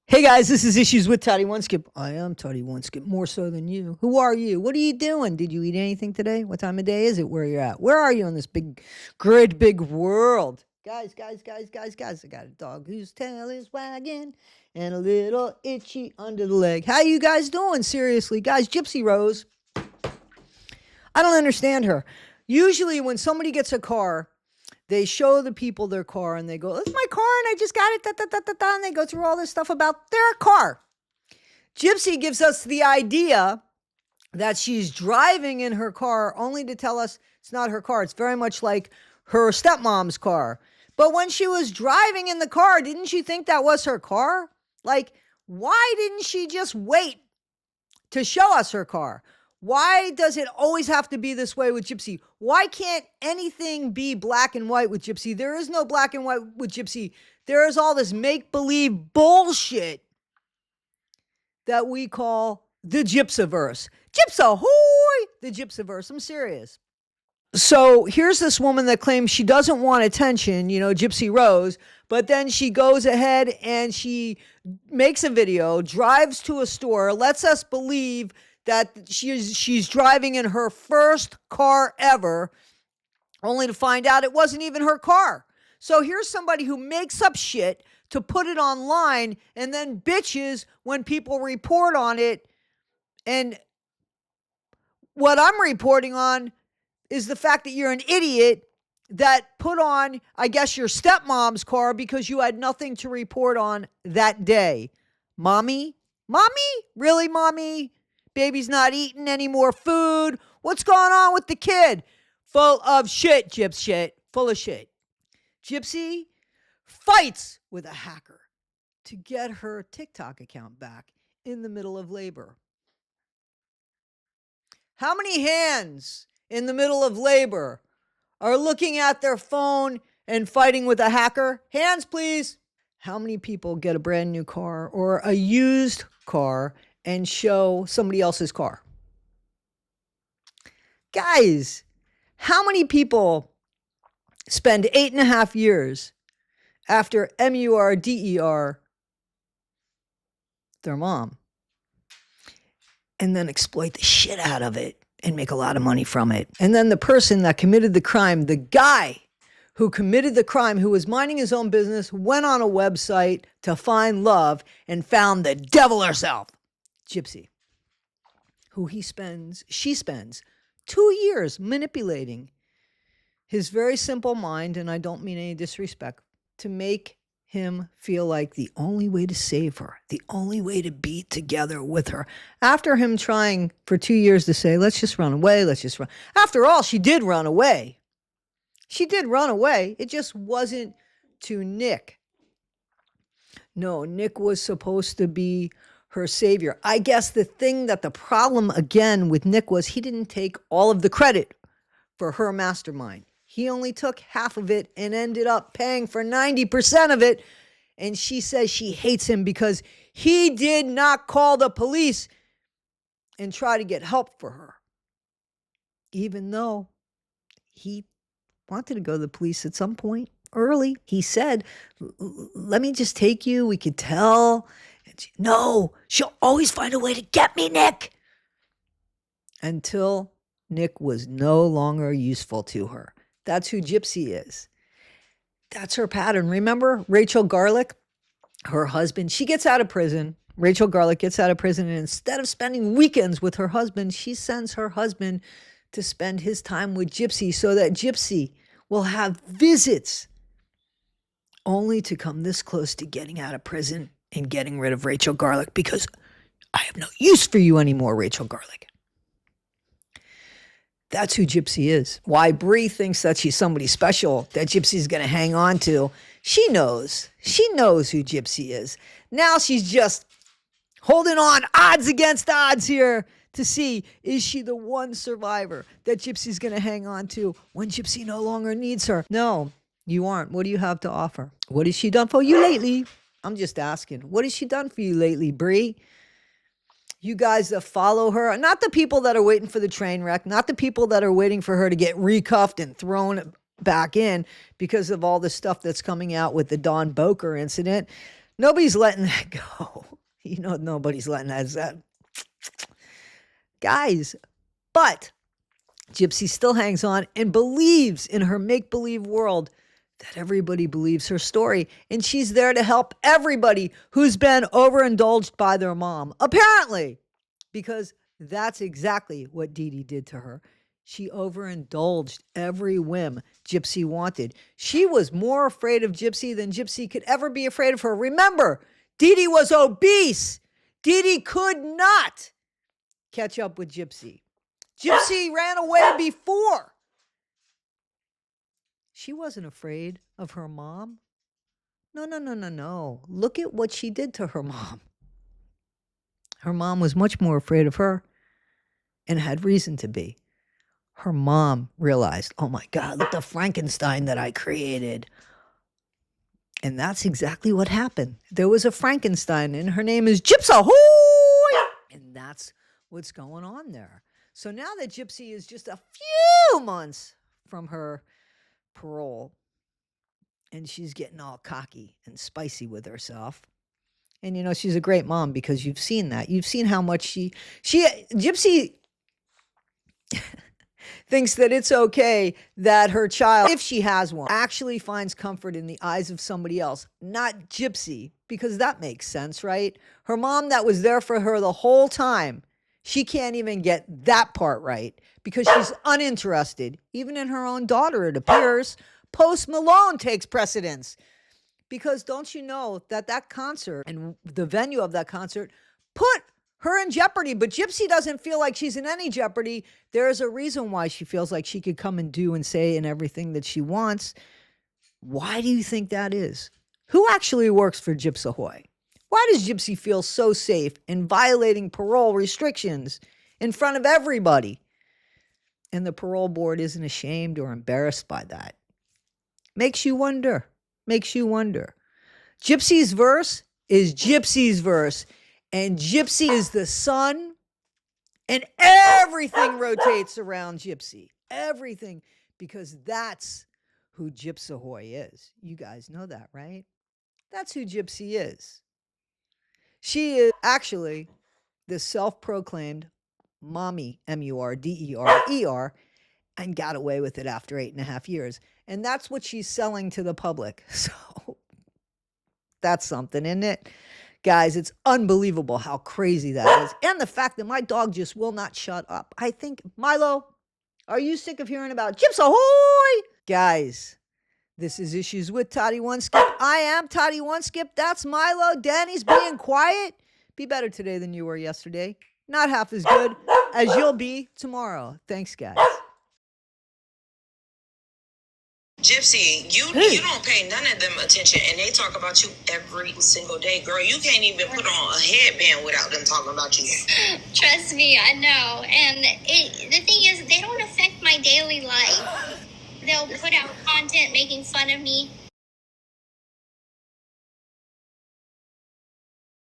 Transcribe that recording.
Hey guys, this is Issues with Toddy Oneskip. I am Toddy Oneskip, more so than you. Who are you? What are you doing? Did you eat anything today? What time of day is it? Where you're at? Where are you in this great big world? Guys, I got a dog whose tail is wagging and a little itchy under the leg. How you guys doing? Seriously, guys, Gypsy Rose. I don't understand her. Usually when somebody gets a car, they show the people their car and they go, "It's my car and I just got it, and they go through all this stuff about their car. Gypsy gives us the idea that she's driving in her car only to tell us it's not her car. It's very much like her stepmom's car. But when she was driving in the car, didn't she think that was her car? Like, why didn't she just wait to show us her car? Why does it always have to be this way with Gypsy? Why can't anything be black and white with Gypsy? There is no black and white with Gypsy. There is all this make-believe bullshit that we call the Gypsiverse. Gypsahoy! The Gypsiverse. I'm serious. So here's this woman that claims she doesn't want attention, Gypsy Rose, but then she goes ahead and she makes a video, drives to a store, lets us believe that she's driving in her first car ever, only to find out it wasn't even her car. So here's somebody who makes up shit to put it online and then bitches when people report on it. And what I'm reporting on is the fact that you're an idiot that put on, I guess, your stepmom's car because you had nothing to report on that day. Mommy? Really, mommy? Baby's not eating any more food. What's going on with the kid? Full of shit, Gyps shit. Full of shit. Gypsy fights with a hacker to get her TikTok account back in the middle of labor. How many hands in the middle of labor are looking at their phone and fighting with a hacker? Hands, please. How many people get a brand new car or a used car and show somebody else's car? Guys, how many people spend 8.5 years after MURDER their mom and then exploit the shit out of it and make a lot of money from it? And then the person that committed the crime, the guy who committed the crime, who was minding his own business, went on a website to find love and found the devil herself. Gypsy, who she spends 2 years manipulating his very simple mind, and I don't mean any disrespect, to make him feel like the only way to save her, the only way to be together with her. After him trying for 2 years to say, let's just run away, let's just run. After all, she did run away. She did run away. It just wasn't to Nick. No, Nick was supposed to be her savior. I guess the problem again with Nick was he didn't take all of the credit for her mastermind. He only took half of it and ended up paying for 90% of it. And she says she hates him because he did not call the police and try to get help for her. Even though he wanted to go to the police at some point early. He said, let me just take you. We could tell. No, she'll always find a way to get me, Nick. Until Nick was no longer useful to her. That's who Gypsy is. That's her pattern. Remember Rachel Garlick, her husband? She gets out of prison. Rachel Garlick gets out of prison, and instead of spending weekends with her husband, she sends her husband to spend his time with Gypsy so that Gypsy will have visits, only to come this close to getting out of prison and getting rid of Rachel Garlick because I have no use for you anymore, Rachel Garlick. That's who Gypsy is. Why Bree thinks that she's somebody special that Gypsy's going to hang on to. She knows. She knows who Gypsy is. Now she's just holding on odds against odds here to see, is she the one survivor that Gypsy's going to hang on to when Gypsy no longer needs her? No, you aren't. What do you have to offer? What has she done for you lately? I'm just asking. What has she done for you lately, Bree? You guys that follow her, not the people that are waiting for the train wreck, not the people that are waiting for her to get recuffed and thrown back in because of all the stuff that's coming out with the Don Boker incident. Nobody's letting that go. You know, nobody's letting that. Guys, but Gypsy still hangs on and believes in her make-believe world that everybody believes her story, and she's there to help everybody who's been overindulged by their mom, apparently, because that's exactly what Dee Dee did to her. She overindulged every whim Gypsy wanted. She was more afraid of Gypsy than Gypsy could ever be afraid of her. Remember, Dee Dee was obese. Dee Dee could not catch up with Gypsy. Gypsy ran away before. She wasn't afraid of her mom. No. Look at what she did to her mom. Her mom was much more afraid of her and had reason to be. Her mom realized, oh my God, look at the Frankenstein that I created. And that's exactly what happened. There was a Frankenstein and her name is Gypsy Ahoy! And that's what's going on there. So now that Gypsy is just a few months from her parole, and she's getting all cocky and spicy with herself. And, you know, she's a great mom because you've seen that. You've seen how much Gypsy thinks that it's okay that her child, if she has one, actually finds comfort in the eyes of somebody else, not Gypsy, because that makes sense, right? Her mom that was there for her the whole time, she can't even get that part right because she's uninterested, even in her own daughter, it appears. Post Malone takes precedence because don't you know that concert and the venue of that concert put her in jeopardy, but Gypsy doesn't feel like she's in any jeopardy. There's a reason why she feels like she could come and do and say and everything that she wants. Why do you think that is? Who actually works for Gypsy Ahoy? Why does Gypsy feel so safe in violating parole restrictions in front of everybody? And the parole board isn't ashamed or embarrassed by that. Makes you wonder. Gypsy's verse is Gypsy's verse. And Gypsy is the sun. And everything rotates around Gypsy. Everything. Because that's who Gypsy Ahoy is. You guys know that, right? That's who Gypsy is. She is actually the self-proclaimed mommy, M-U-R-D-E-R-E-R, and got away with it after 8.5 years. And that's what she's selling to the public. So that's something, isn't it? Guys, it's unbelievable how crazy that is. And the fact that my dog just will not shut up. I think, Milo, are you sick of hearing about Gypsy Ahoy? Guys, this is Issues with Toddy One Skip. I am Toddy One Skip. That's Milo. Danny's being quiet. Be better today than you were yesterday. Not half as good as you'll be tomorrow. Thanks, guys. Gypsy, you don't pay none of them attention, and they talk about you every single day. Girl, you can't even put on a headband without them talking about you. Trust me, I know. And the thing is, they don't affect my daily life. They'll put out content making fun of me,